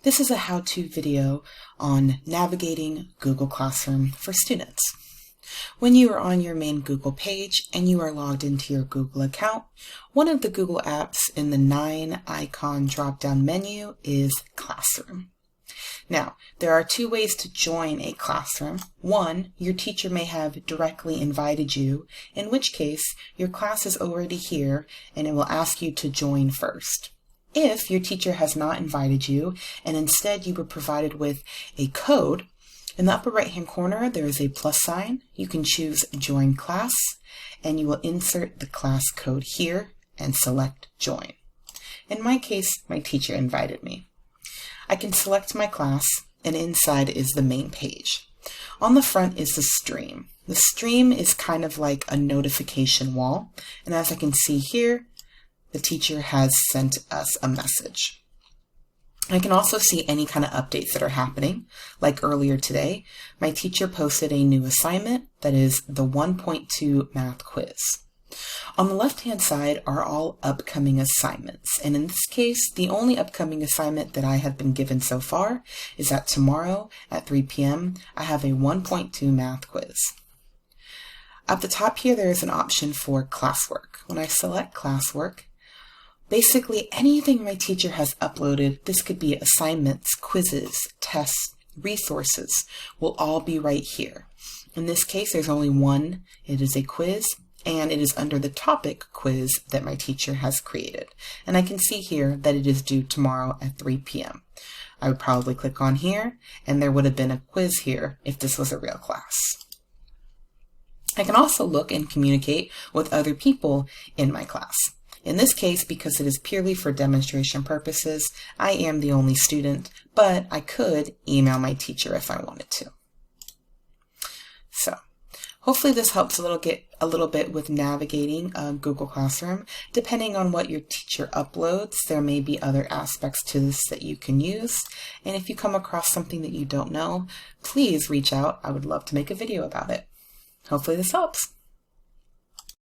This is a how-to video on navigating Google Classroom for students. When you are on your main Google page and you are logged into your Google account, one of the Google apps in the 9-icon drop-down menu is Classroom. Now, there are two ways to join a classroom. One, your teacher may have directly invited you, in which case your class is already here and it will ask you to join first. If your teacher has not invited you and instead you were provided with a code, in the upper right hand corner there is a plus sign. You can choose Join Class and you will insert the class code here and select Join. In my case, my teacher invited me. I can select my class and inside is the main page. On the front is the stream. The stream is kind of like a notification wall, and as I can see here, the teacher has sent us a message. I can also see any kind of updates that are happening. Like earlier today, my teacher posted a new assignment that is the 1.2 math quiz. On the left-hand side are all upcoming assignments, and in this case, the only upcoming assignment that I have been given so far is that tomorrow at 3 p.m. I have a 1.2 math quiz. At the top here, there is an option for Classwork. When I select Classwork, basically anything my teacher has uploaded, this could be assignments, quizzes, tests, resources, will all be right here. In this case, there's only one. It is a quiz, and it is under the topic quiz that my teacher has created. And I can see here that it is due tomorrow at 3 p.m. I would probably click on here, and there would have been a quiz here if this was a real class. I can also look and communicate with other people in my class. In this case, because it is purely for demonstration purposes, I am the only student, but I could email my teacher if I wanted to. So, hopefully this helps a little bit with navigating Google Classroom. Depending on what your teacher uploads, there may be other aspects to this that you can use. And if you come across something that you don't know, please reach out. I would love to make a video about it. Hopefully this helps.